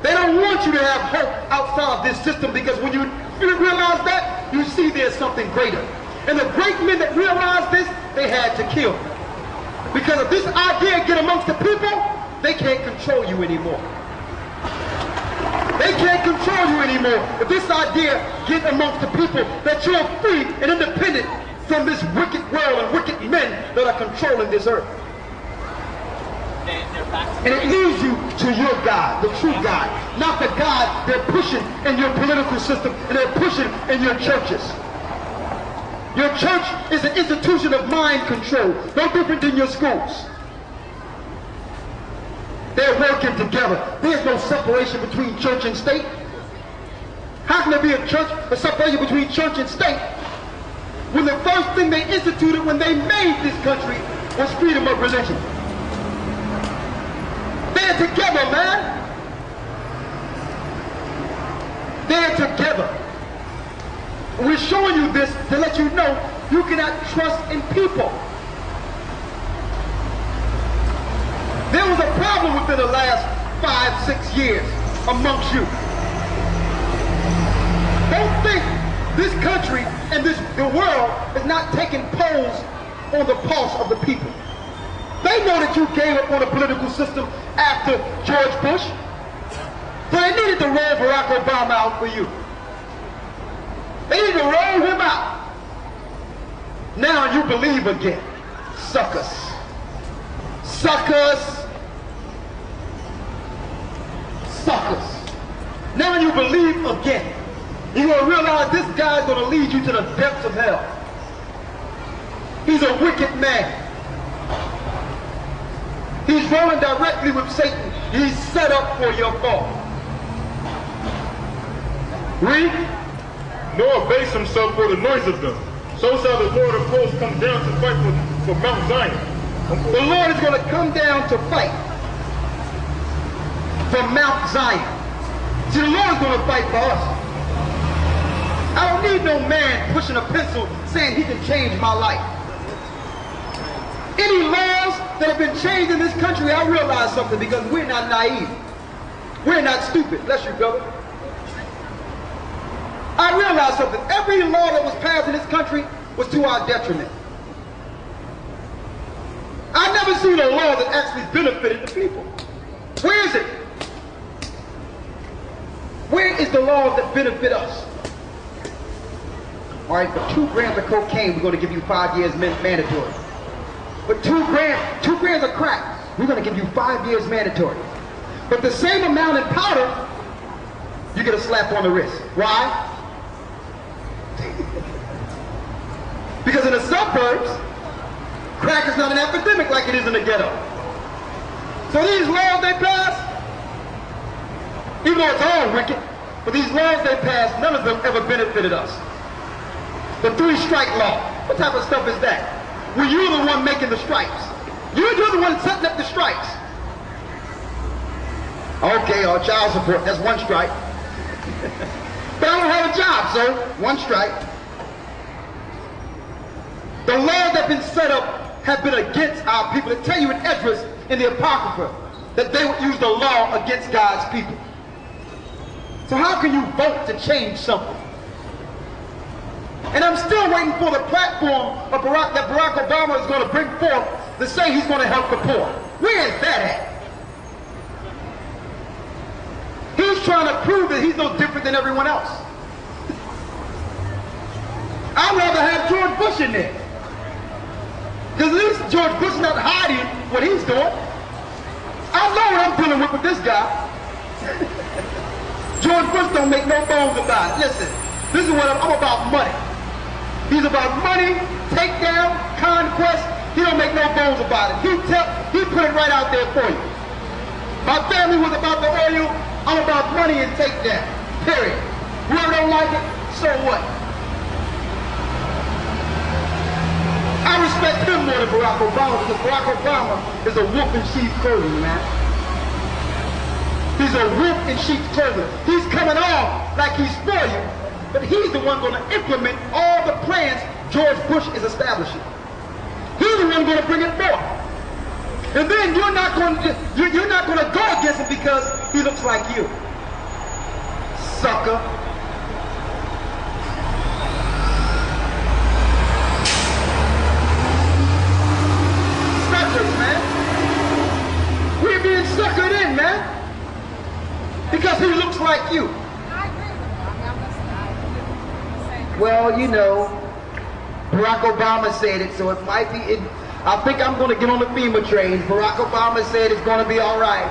They don't want you to have hope outside of this system, because when you realize that, you see there's something greater. And the great men that realized this, they had to kill. Because if this idea get amongst the people, they can't control you anymore. They can't control you anymore. If this idea get amongst the people that you're free and independent from this wicked world and wicked men that are controlling this earth. And it leads you to your God, the true God, not the God they're pushing in your political system and they're pushing in your churches. Your church is an institution of mind control, no different than your schools. They're working together. There's no separation between church and state. How can there be a separation between church and state when the first thing they instituted when they made this country was freedom of religion? They're together, man. They're together. We're showing you this to let you know you cannot trust in people. There was a problem within the last 5-6 years amongst you. Don't think this country and the world is not taking polls on the pulse of the people. They know that you gave up on the political system after George Bush. So they needed to roll Barack Obama out for you. They need to roll him out. Now you believe again. Suckers. Suckers. Suckers. Now you believe again. You're going to realize this guy's going to lead you to the depths of hell. He's a wicked man. He's rolling directly with Satan. He's set up for your fall. Read. Noah based himself for the noise of them. So shall the Lord of hosts come down to fight for Mount Zion. The Lord is going to come down to fight for Mount Zion. See, the Lord is going to fight for us. I don't need no man pushing a pencil saying he can change my life. Any laws that have been changed in this country, I realize something, because we're not naive. We're not stupid. Bless you, brother. I realize something. Every law that was passed in this country was to our detriment. I've never seen a law that actually benefited the people. Where is it? Where is the laws that benefit us? All right, for 2 grams of cocaine, we're going to give you 5 years mandatory. But 2 grams of crack, we're going to give you 5 years mandatory. But the same amount in powder, you get a slap on the wrist. Why? Because in the suburbs, crack is not an epidemic like it is in the ghetto. So these laws they pass, even though it's all wicked, but these laws they pass, none of them ever benefited us. The 3-strike law, what type of stuff is that? Well, you're the one making the stripes. You're the one setting up the stripes. Okay, or child support, that's 1 strike. But I don't have a job, sir. 1 strike. The laws that have been set up have been against our people. They tell you in Esdras, in the Apocrypha, that they would use the law against God's people. So how can you vote to change something? And I'm still waiting for the platform of that Barack Obama is going to bring forth to say he's going to help the poor. Where is that at? He's trying to prove that he's no different than everyone else. I'd rather have George Bush in there. Because at least George Bush is not hiding what he's doing. I know what I'm dealing with this guy. George Bush don't make no bones about it. Listen, this is what I'm about money. He's about money, takedown, conquest. He don't make no bones about it. He put it right out there for you. My family was about the oil. I'm about money and takedown. Period. Whoever don't like it, so what? I respect him more than Barack Obama, because Barack Obama is a wolf in sheep's clothing, man. He's a wolf in sheep's clothing. He's coming off like he's for you, but he's the one going to implement all the plans George Bush is establishing. He's the one going to bring it forth. And then you're not going to go against him because he looks like you. sucker. Suckers, man. We're being suckered in, man. Because he looks like you. Well, you know, Barack Obama said it, so it might be, I think I'm going to get on the FEMA train. Barack Obama said it's going to be all right.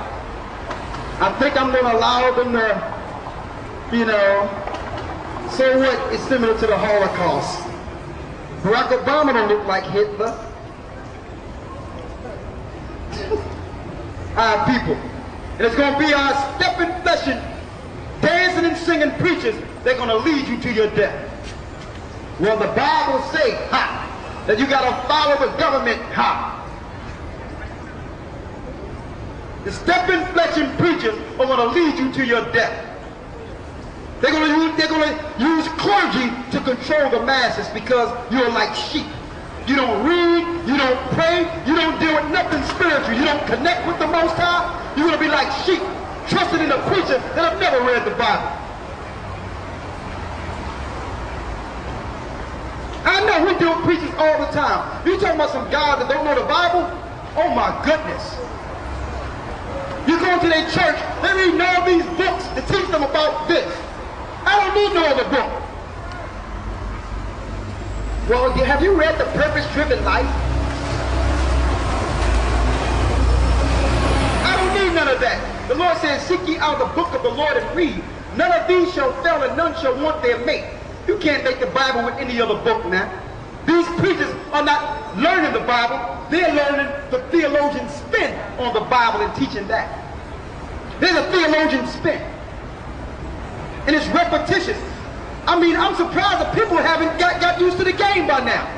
I think I'm going to allow them to, you know, so what? It's similar to the Holocaust. Barack Obama don't look like Hitler. Our people. And it's going to be our stepping, fleshing, dancing and singing preachers. They're going to lead you to your death. Well, the Bible say, that you got to follow the government, The stepping, fleshing preachers are going to lead you to your death. They're going to use clergy to control the masses because you're like sheep. You don't read, you don't pray, you don't deal with nothing spiritual. You don't connect with the Most High. You're going to be like sheep, trusting in a preacher that have never read the Bible. I know we deal with preachers all the time. You talking about some guys that don't know the Bible? Oh my goodness. You go into their church, they read all these books to teach them about this. I don't need no other book. Well, have you read The Purpose-Driven Life? I don't need none of that. The Lord says, seek ye out the book of the Lord and read. None of these shall fail and none shall want their mate. You can't make the Bible with any other book, man. These preachers are not learning the Bible. They're learning the theologian spin on the Bible and teaching that. There's a theologian spin. And it's repetitious. I mean, I'm surprised that people haven't got used to the game by now.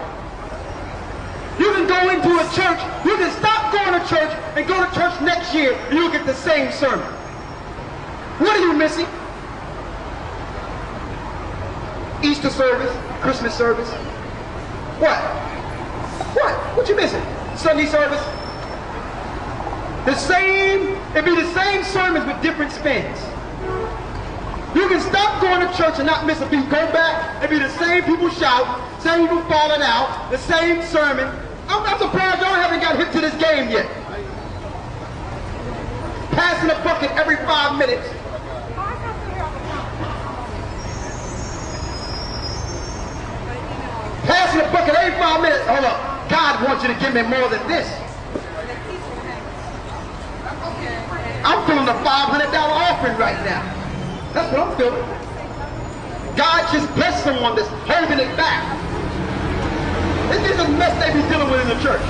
You can go into a church, you can stop going to church and go to church next year and you'll get the same sermon. What are you missing? Easter service, Christmas service. What? What? What you missing? Sunday service? The same, it'd be the same sermons with different spins. You can stop going to church and not miss a beat. Go back, it'd be the same people shout, same people falling out, the same sermon. I'm surprised y'all haven't got hip to this game yet. Passing a bucket every 5 minutes. Passing a bucket every 5 minutes. Hold up. God wants you to give me more than this. I'm feeling a $500 offering right now. That's what I'm feeling. God just blessed someone that's holding it back. This is a mess they be dealing with in the church.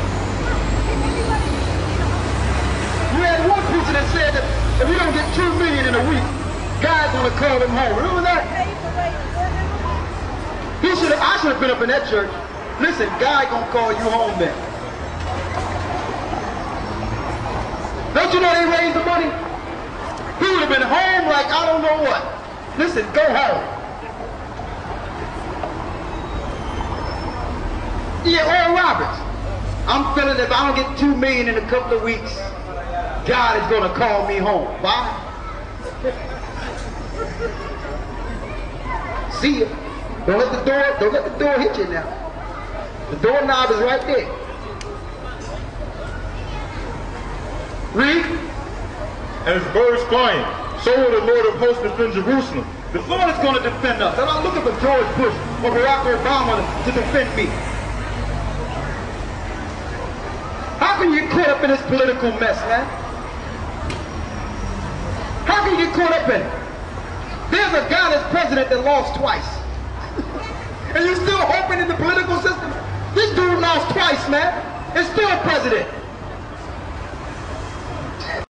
You had one preacher that said that if you don't get $2 million in a week, God's gonna call him home. Remember that? I should have been up in that church. Listen, God gonna call you home then. Don't you know they raised the money? He would have been home like I don't know what. Listen, go home. Yeah, Oral Roberts. I'm feeling if I don't get $2 million in a couple of weeks, God is gonna call me home. Why? See ya. Don't let the door hit you now. The doorknob is right there. Read. As birds flying, so will the Lord of hosts defend Jerusalem. The Lord is going to defend us. I'm not looking for George Bush or Barack Obama to defend me. How can you get caught up in this political mess, man? How can you get caught up in it? There's a guy that's president that lost twice. And you're still hoping in the political system? This dude lost twice, man. And still president.